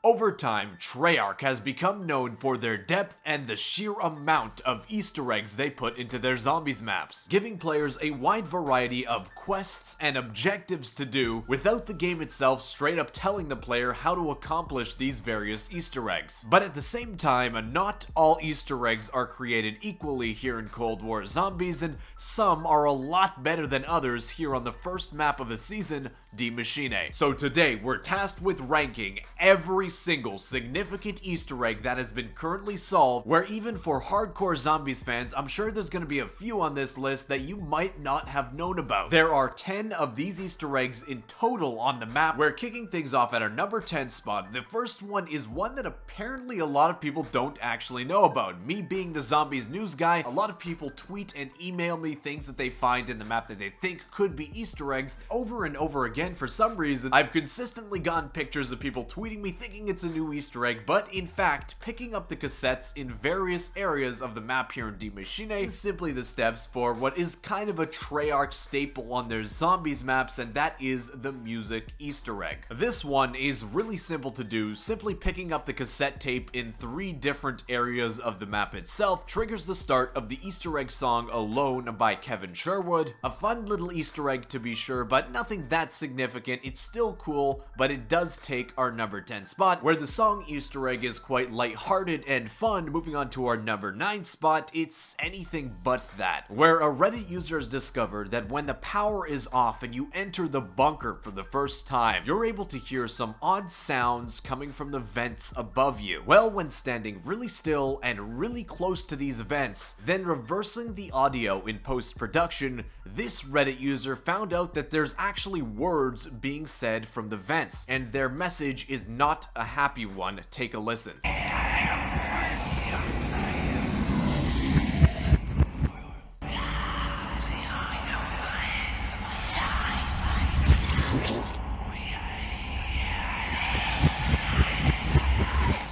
Over time, Treyarch has become known for their depth and the sheer amount of Easter eggs they put into their zombies maps, giving players a wide variety of quests and objectives to do without the game itself straight up telling the player how to accomplish these various Easter eggs. But at the same time, not all Easter eggs are created equally here in Cold War Zombies, and some are a lot better than others here on the first map of the season, Die Maschine. So today, we're tasked with ranking every single significant Easter egg that has been currently solved, where even for hardcore zombies fans, I'm sure there's gonna be a few on this list that you might not have known about. There are 10 of these Easter eggs in total on the map. We're kicking things off at our number 10 spot. The first one is one that apparently a lot of people don't actually know about. Me being the zombies news guy, a lot of people tweet and email me things that they find in the map that they think could be Easter eggs over and over again. For some reason, I've consistently gotten pictures of people tweeting me thinking it's a new Easter egg, but in fact, picking up the cassettes in various areas of the map here in Die Maschine is simply the steps for what is kind of a Treyarch staple on their zombies maps, and that is the music Easter egg. This one is really simple to do. Simply picking up the cassette tape in 3 different areas of the map itself triggers the start of the Easter egg song Alone by Kevin Sherwood. A fun little Easter egg to be sure, but nothing that significant. It's still cool, but it does take our number 10 spot, where the song Easter egg is quite lighthearted and fun. Moving on to our number 9 spot, it's anything but that, where a Reddit user has discovered that when the power is off and you enter the bunker for the first time, you're able to hear some odd sounds coming from the vents above you. Well, when standing really still and really close to these vents, then reversing the audio in post-production, this Reddit user found out that there's actually words being said from the vents, and their message is not a happy one. Take a listen.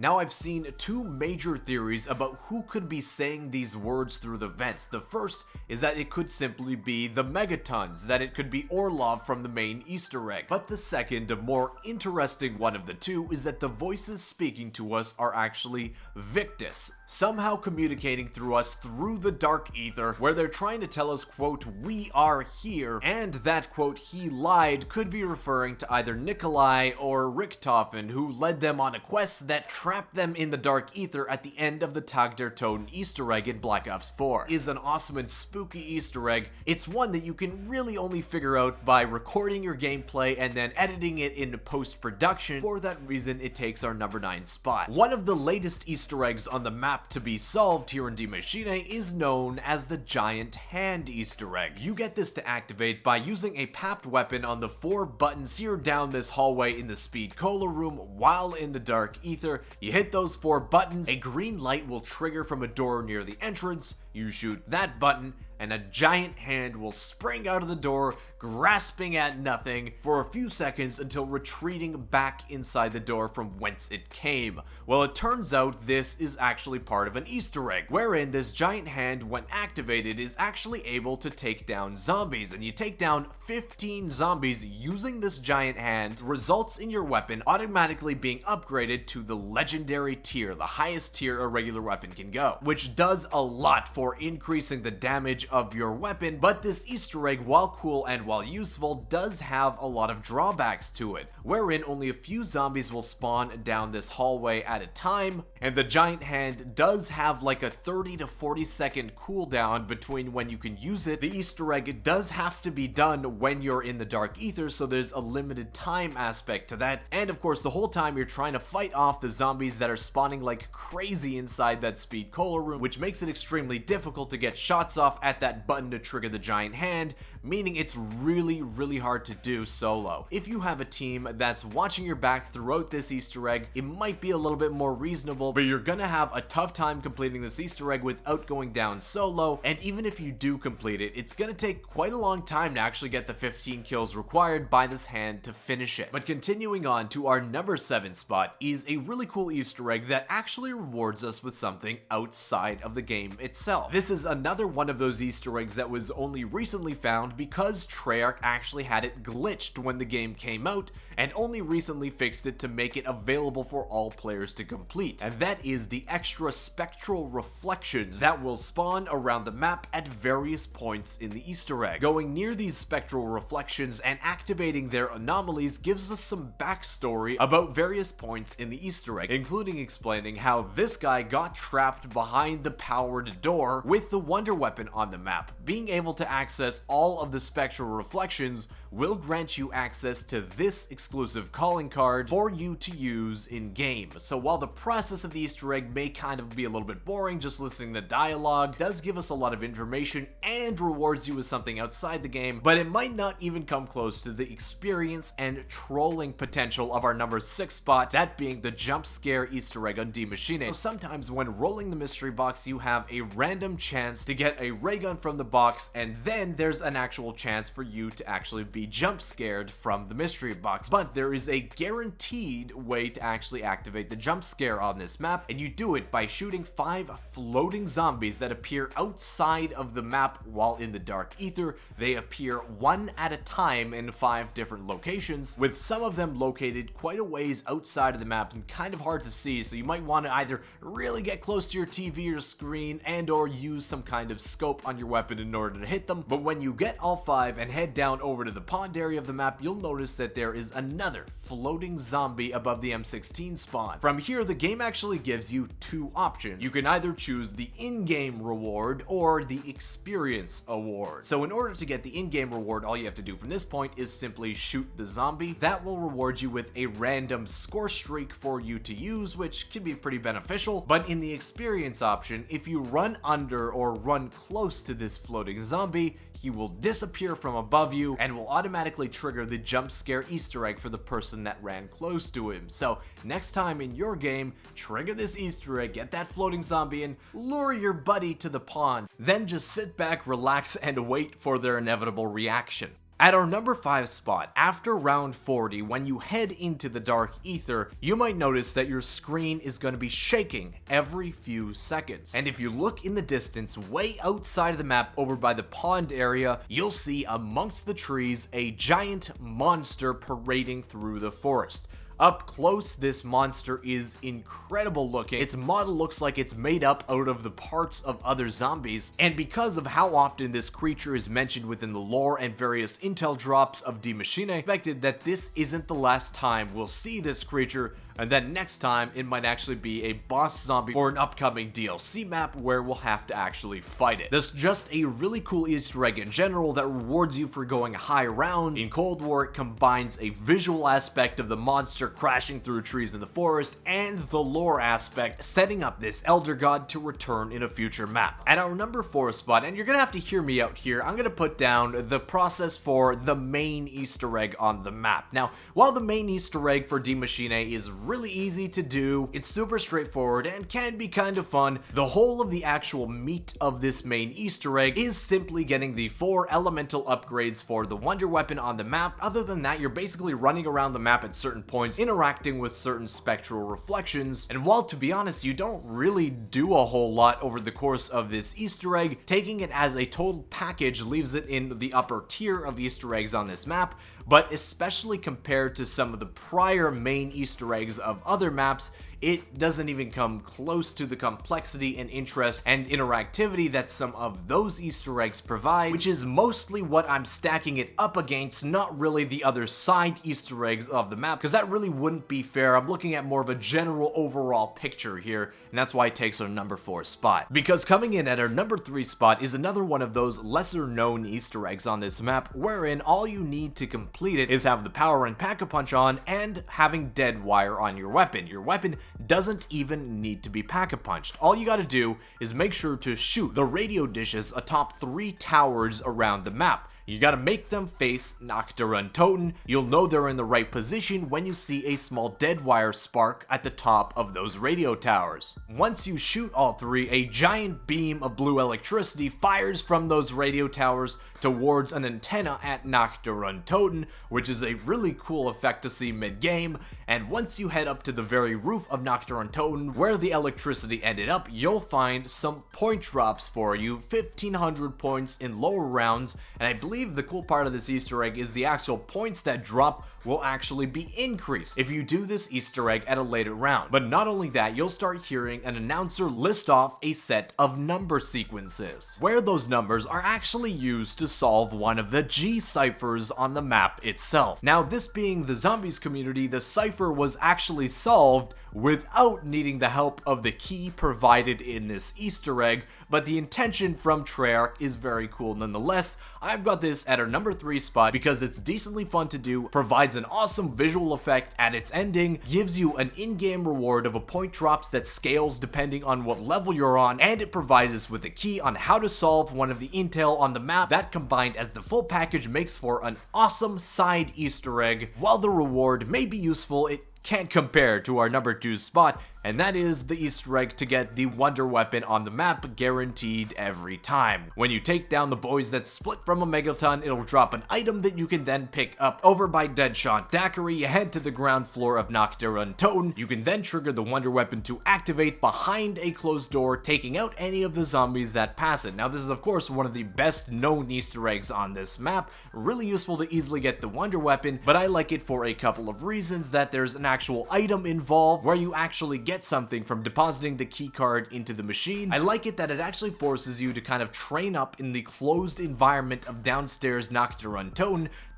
Now, I've seen 2 major theories about who could be saying these words through the vents. The first is that it could simply be the Megatons, that it could be Orlov from the main Easter egg. But the second, a more interesting one of the 2, is that the voices speaking to us are actually Victis, somehow communicating through us through the dark ether, where they're trying to tell us, quote, "We are here," and that, quote, "he lied" could be referring to either Nikolai or Richtofen, who led them on a quest that trapped them in the dark ether at the end of the Tag der Toten Easter egg in Black Ops 4. It is an awesome and spooky Easter egg. It's one that you can really only figure out by recording your gameplay and then editing it into post-production. For that reason, it takes our number 9 spot. One of the latest Easter eggs on the map to be solved here in Die Maschine is known as the Giant Hand Easter egg. You get this to activate by using a papped weapon on the 4 buttons here down this hallway in the Speed Cola room while in the dark ether. You hit those 4 buttons, a green light will trigger from a door near the entrance, you shoot that button, and a giant hand will spring out of the door, grasping at nothing for a few seconds until retreating back inside the door from whence it came. Well, it turns out this is actually part of an Easter egg, wherein this giant hand, when activated, is actually able to take down zombies, and you take down 15 zombies using this giant hand, results in your weapon automatically being upgraded to the legendary tier, the highest tier a regular weapon can go, which does a lot for increasing the damage of your weapon. But this Easter egg, while cool and while useful, does have a lot of drawbacks to it, wherein only a few zombies will spawn down this hallway at a time, and the giant hand does have like a 30 to 40 second cooldown between when you can use it. The Easter egg does have to be done when you're in the dark ether, so there's a limited time aspect to that, and of course the whole time you're trying to fight off the zombies that are spawning like crazy inside that Speed Cola room, which makes it extremely difficult to get shots off at that button to trigger the giant hand, meaning it's really hard to do solo. If you have a team that's watching your back throughout this Easter egg, it might be a little bit more reasonable, but you're gonna have a tough time completing this Easter egg without going down solo, and even if you do complete it, it's gonna take quite a long time to actually get the 15 kills required by this hand to finish it. But continuing on to our number 7 spot is a really cool Easter egg that actually rewards us with something outside of the game itself. This is another one of those Easter eggs that was only recently found because Treyarch actually had it glitched when the game came out and only recently fixed it to make it available for all players to complete. And that is the extra spectral reflections that will spawn around the map at various points in the Easter egg. Going near these spectral reflections and activating their anomalies gives us some backstory about various points in the Easter egg, including explaining how this guy got trapped behind the powered door with the wonder weapon on the map. Being able to access all of the spectral reflections will grant you access to this exclusive calling card for you to use in game. So while the process of the Easter egg may kind of be a little bit boring, just listening to dialogue does give us a lot of information and rewards you with something outside the game, but it might not even come close to the experience and trolling potential of our number 6 spot, that being the jump scare Easter egg on Die Maschine. So sometimes when rolling the mystery box, you have a random chance to get a ray gun from the box, and then there's an actual chance for you to actually be jump scared from the mystery box. But there is a guaranteed way to actually activate the jump scare on this map, and you do it by shooting 5 floating zombies that appear outside of the map while in the dark ether. They appear one at a time in 5 different locations, with some of them located quite a ways outside of the map and kind of hard to see, so you might want to either really get close to your TV or screen and or use some kind of scope on your weapon in order to hit them. But when you get all 5 and head down over to the pond area of the map, you'll notice that there is another floating zombie above the M16 spawn. From here, the game actually gives you 2 options. You can either choose the in-game reward or the experience award. So in order to get the in-game reward, all you have to do from this point is simply shoot the zombie. That will reward you with a random score streak for you to use, which can be pretty beneficial. But in the experience option, if you run under or run close to this floating zombie, he will disappear from above you and will automatically trigger the jump scare Easter egg for the person that ran close to him. So next time in your game, trigger this Easter egg, get that floating zombie and lure your buddy to the pond. Then just sit back, relax, and wait for their inevitable reaction. At our number 5 spot, after round 40, when you head into the dark ether, you might notice that your screen is going to be shaking every few seconds. And if you look in the distance, way outside of the map over by the pond area, you'll see amongst the trees a giant monster parading through the forest. Up close, this monster is incredible looking. Its model looks like it's made up out of the parts of other zombies, and because of how often this creature is mentioned within the lore and various intel drops of Die Maschine, I expected that this isn't the last time we'll see this creature, and then next time it might actually be a boss zombie for an upcoming DLC map where we'll have to actually fight it. This is just a really cool Easter egg in general that rewards you for going high rounds. In Cold War, it combines a visual aspect of the monster crashing through trees in the forest and the lore aspect, setting up this elder god to return in a future map. At our number 4 spot, and you're gonna have to hear me out here, I'm gonna put down the process for the main Easter egg on the map. Now, while the main Easter egg for Die Maschine is really easy to do, it's super straightforward and can be kind of fun, the whole of the actual meat of this main Easter egg is simply getting the 4 elemental upgrades for the wonder weapon on the map. Other than that, you're basically running around the map at certain points, interacting with certain spectral reflections, and while to be honest, you don't really do a whole lot over the course of this Easter egg, taking it as a total package leaves it in the upper tier of Easter eggs on this map, but especially compared to some of the prior main Easter eggs of other maps, it doesn't even come close to the complexity and interest and interactivity that some of those Easter eggs provide, which is mostly what I'm stacking it up against, not really the other side Easter eggs of the map, because that really wouldn't be fair. I'm looking at more of a general overall picture here, and that's why it takes our number 4 spot. Because coming in at our number 3 spot is another one of those lesser known Easter eggs on this map, wherein all you need to complete it is have the power and pack-a-punch on and having dead wire on your weapon. Your weapon doesn't even need to be pack-a-punched. All you gotta do is make sure to shoot the radio dishes atop 3 towers around the map. You gotta make them face nach der Untoten. You'll know they're in the right position when you see a small dead wire spark at the top of those radio towers. Once you shoot all 3, a giant beam of blue electricity fires from those radio towers towards an antenna at nach der Untoten, which is a really cool effect to see mid-game. And once you head up to the very roof of Nocturne, where the electricity ended up, you'll find some point drops for you, 1500 points in lower rounds, and I believe the cool part of this Easter egg is the actual points that drop will actually be increased if you do this Easter egg at a later round. But not only that, you'll start hearing an announcer list off a set of number sequences, where those numbers are actually used to solve one of the G ciphers on the map itself. Now, this being the zombies community, the cipher was actually solved without needing the help of the key provided in this Easter egg, but the intention from Treyarch is very cool nonetheless. I've got this at our number 3 spot because it's decently fun to do, provides an awesome visual effect at its ending, gives you an in-game reward of a point drops that scales depending on what level you're on, and it provides us with a key on how to solve one of the intel on the map. That combined as the full package makes for an awesome side Easter egg. While the reward may be useful, it can't compare to our number 2 spot, and that is the Easter egg to get the wonder weapon on the map, guaranteed every time. When you take down the boys that split from a megaton, it'll drop an item that you can then pick up. Over by Deadshot Daiquiri, you head to the ground floor of Nocturne. You can then trigger the wonder weapon to activate behind a closed door, taking out any of the zombies that pass it. Now, this is of course one of the best known Easter eggs on this map, really useful to easily get the wonder weapon, but I like it for a couple of reasons. That there's an actual item involved where you actually get something from depositing the key card into the machine. I like it that it actually forces you to kind of train up in the closed environment of downstairs Nocturne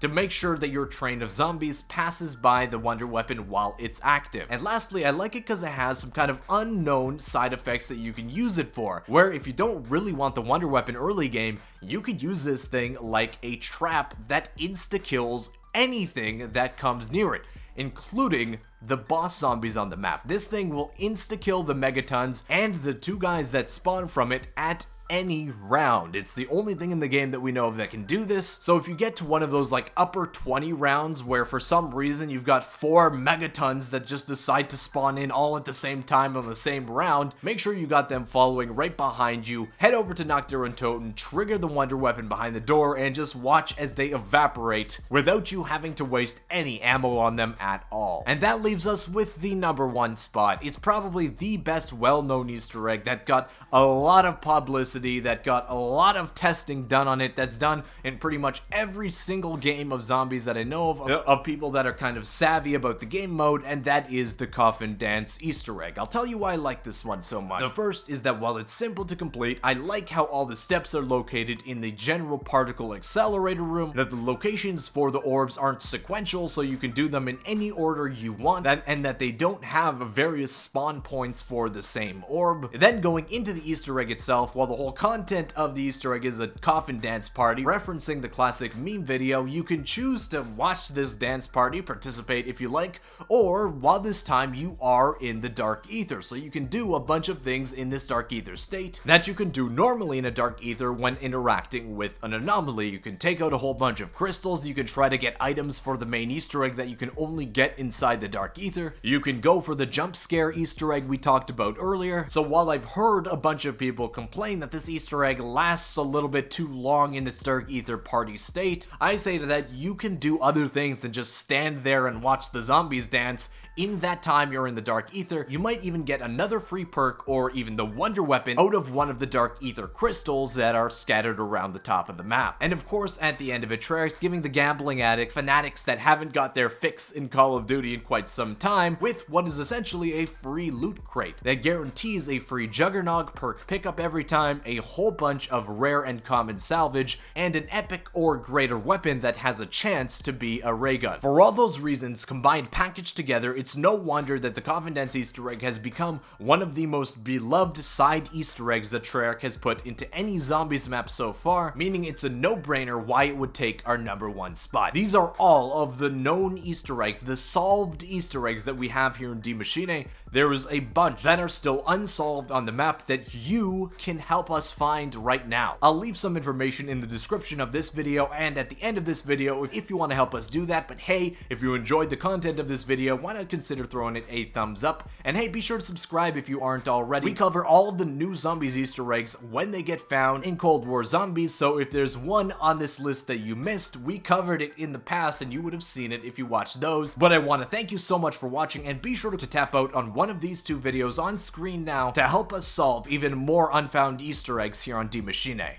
to make sure that your train of zombies passes by the wonder weapon while it's active. And lastly, I like it because it has some kind of unknown side effects that you can use it for, where if you don't really want the wonder weapon early game, you could use this thing like a trap that insta-kills anything that comes near it, including the boss zombies on the map. This thing will insta-kill the megatons and the 2 guys that spawn from it at any round. It's the only thing in the game that we know of that can do this. So if you get to one of those like upper 20 rounds where for some reason you've got 4 megatons that just decide to spawn in all at the same time on the same round, make sure you got them following right behind you. Head over to Nocturne, trigger the wonder weapon behind the door, and just watch as they evaporate without you having to waste any ammo on them at all. And that leaves us with the number 1 spot. It's probably the best well-known Easter egg that got a lot of publicity, that got a lot of testing done on it, that's done in pretty much every single game of zombies that I know of people that are kind of savvy about the game mode, and that is the Coffin Dance Easter egg. I'll tell you why I like this one so much. The first is that while it's simple to complete, I like how all the steps are located in the general particle accelerator room, that the locations for the orbs aren't sequential, so you can do them in any order you want, and that they don't have various spawn points for the same orb. Then going into the Easter egg itself, while the whole content of the Easter egg is a coffin dance party referencing the classic meme video, you can choose to watch this dance party, participate if you like, or while this time you are in the dark ether, so you can do a bunch of things in this dark ether state that you can do normally in a dark ether when interacting with an anomaly. You can take out a whole bunch of crystals, you can try to get items for the main Easter egg that you can only get inside the dark ether, you can go for the jump scare Easter egg we talked about earlier. So while I've heard a bunch of people complain that this Easter egg lasts a little bit too long in its dark ether party state, I say to that you can do other things than just stand there and watch the zombies dance. In that time you're in the dark ether, you might even get another free perk or even the wonder weapon out of one of the dark ether crystals that are scattered around the top of the map. And of course, at the end of it, Treyarch's giving the gambling addicts, fanatics that haven't got their fix in Call of Duty in quite some time, with what is essentially a free loot crate that guarantees a free Juggernog perk pickup every time, a whole bunch of rare and common salvage, and an epic or greater weapon that has a chance to be a ray gun. For all those reasons combined, packaged together, it's no wonder that the Coffin Dance Easter egg has become one of the most beloved side Easter eggs that Treyarch has put into any zombies map so far, meaning it's a no-brainer why it would take our number 1 spot. These are all of the known Easter eggs, the solved Easter eggs that we have here in Die Maschine. There is a bunch that are still unsolved on the map that you can help us find right now. I'll leave some information in the description of this video and at the end of this video if you want to help us do that. But hey, if you enjoyed the content of this video, why not consider throwing it a thumbs up. And hey, be sure to subscribe if you aren't already. We cover all of the new zombies Easter eggs when they get found in Cold War Zombies, so if there's one on this list that you missed, we covered it in the past and you would have seen it if you watched those. But I want to thank you so much for watching, and be sure to tap out on one of these 2 videos on screen now to help us solve even more unfound Easter eggs here on Die Maschine.